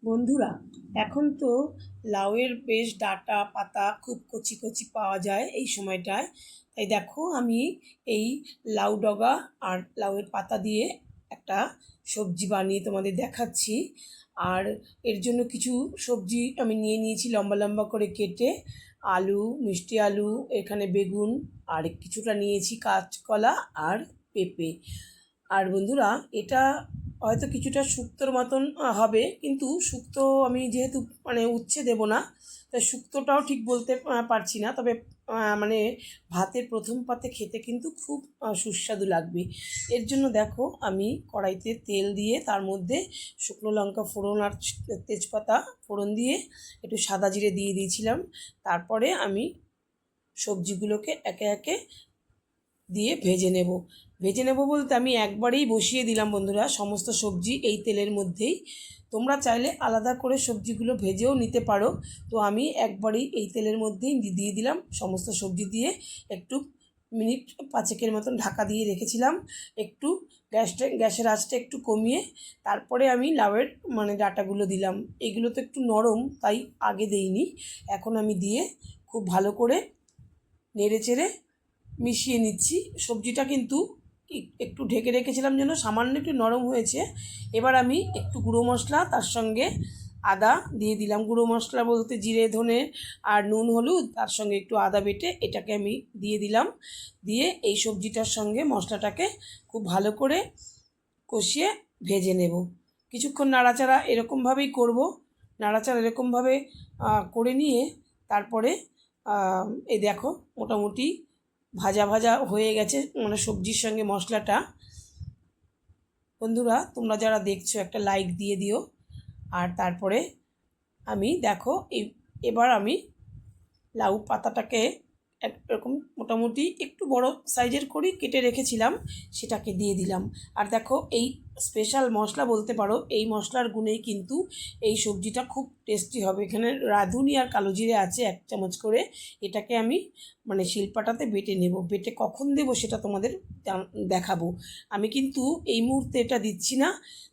বন্ধুরা, এখন তো লাউয়ের বেশ ডাঁটা পাতা খুব কচি কচি পাওয়া যায় এই সময়টায়। তাই দেখো, আমি এই লাউ ডগা আর লাউয়ের পাতা দিয়ে একটা সবজি বানিয়ে তোমাদের দেখাচ্ছি। আর এর জন্য কিছু সবজি আমি নিয়ে নিয়েছি লম্বা লম্বা করে কেটে। আলু, মিষ্টি আলু, এখানে বেগুন, আর কিছুটা নিয়েছি কাঁচকলা আর পেঁপে। আর বন্ধুরা, এটা হয়তো কিছুটা শুক্তোর মতন হবে, কিন্তু শুক্তো আমি যেহেতু উচ্ছে দেবো না, তাই শুক্তোটাও ঠিক বলতে পারছি না। তবে মানে ভাতের প্রথম পাতে খেতে কিন্তু খুব সুস্বাদু লাগবে। এর জন্য দেখো, আমি কড়াইতে তেল দিয়ে তার মধ্যে শুকনো লঙ্কা ফোড়ন আর তেজপাতা ফোড়ন দিয়ে একটু সাদা জিরে দিয়ে দিয়েছিলাম। তারপরে আমি সবজিগুলোকে একে একে দিয়ে ভেজে নেব বলতে আমি একবারেই বসিয়ে দিলাম বন্ধুরা সমস্ত সবজি এই তেলের মধ্যেই। তোমরা চাইলে আলাদা করে সবজিগুলো ভেজেও নিতে পারো। তো আমি একবারেই এই তেলের মধ্যেই দিয়ে দিলাম সমস্ত সবজি দিয়ে। একটু মিনিট 5 মতন ঢাকা দিয়ে রেখেছিলাম। একটু গ্যাসের আঁচটা একটু কমিয়ে তারপরে আমি লাউয়ের ডাঁটাগুলো দিলাম। এগুলো তো একটু নরম, তাই আগে দেইনি। এখন আমি দিয়ে খুব ভালো করে নেড়ে চেড়ে মিশিয়ে নিচ্ছি। সবজিটা কিন্তু একটু ঢেকে রেখেছিলাম যেন সামান্য একটু নরম হয়েছে। এবার আমি একটু গুঁড়ো মশলা তার সঙ্গে আদা দিয়ে দিলাম। গুঁড়ো মশলা বলতে জিরে ধনে আর নুন হলুদ, তার সঙ্গে একটু আদা বেটে এটাকে আমি দিয়ে দিলাম। দিয়ে এই সবজিটার সঙ্গে মশলাটাকে খুব ভালো করে কষিয়ে ভেজে নেব। কিছুক্ষণ নাড়াচাড়া এরকমভাবেই করব। নাড়াচাড়া এরকমভাবে করে নিয়ে তারপরে এই দেখো, মোটামুটি ভাজা ভাজা হয়ে গেছে সবজির সঙ্গে মশলাটা। বন্ধুরা, তোমরা যারা দেখছো একটা লাইক দিয়ে দিও। আর তারপরে আমি দেখো এবার আমি লাউ পাতাটাকে এরকম মোটামুটি একটু বড় সাইজের করে কেটে রেখেছিলাম, সেটাকে দিয়ে দিলাম। আর দেখো, এই স্পেশাল মশলা বলতে পারো, এই মশলার গুণেই কিন্তু এই সবজিটা খুব টেস্টি হবে। এখানে রাঁধুনি আর কালো জিরে আছে 1 চামচ করে। এটাকে আমি শিলপাটাতে বেটে নেব। বেটে কখন দেবো সেটা তোমাদের দেখাবো। আমি কিন্তু এই মুহূর্তে এটা দিচ্ছি না,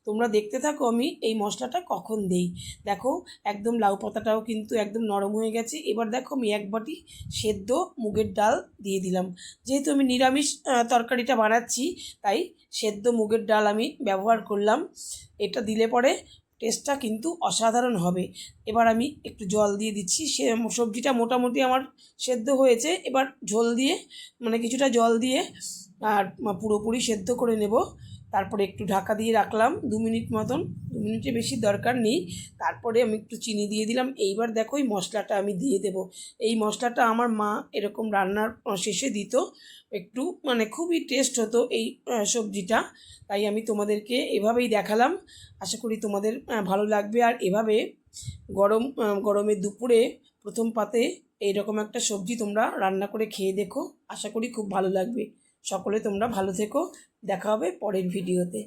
তোমরা দেখতে থাকো আমি এই মশলাটা কখন দেই। দেখো, একদম লাউ পাতাটাও কিন্তু একদম নরম হয়ে গেছে। এবার দেখো, আমি 1 বাটি সেদ্ধ মুগের ডাল দিয়ে দিলাম। যেহেতু আমি নিরামিষ তরকারিটা বানাচ্ছি, তাই সেদ্ধ মুগের ডাল আমি ব্যবহার করলাম। এটা দিলে পরে টেস্টটা কিন্তু অসাধারণ হবে। এবার আমি একটু জল দিয়ে দিচ্ছি। সবজিটা মোটামুটি আমার সেদ্ধ হয়েছে। এবার ঝোল দিয়ে কিছুটা জল দিয়ে আর পুরোপুরি সেদ্ধ করে নেব। তারপরে একটু ঢাকা দিয়ে রাখলাম 2 মিনিট মতন। 2 মিনিটের বেশি দরকার নেই। তারপরে আমি একটু চিনি দিয়ে দিলাম। এইবার দেখো, এই মশলাটা আমি দিয়ে দেব। এই মশলাটা আমার মা এরকম রান্নার শেষে দিত। একটু খুবই টেস্ট হতো এই সবজিটা। তাই আমি তোমাদেরকে এভাবেই দেখালাম। আশা করি তোমাদের ভালো লাগবে। আর এভাবে গরমের দুপুরে প্রথম পাতে এইরকম একটা সবজি তোমরা রান্না করে খেয়ে দেখো। আশা করি খুব ভালো লাগবে। সকলে তোমরা ভালো থেকো। দেখা হবে পরের ভিডিওতে।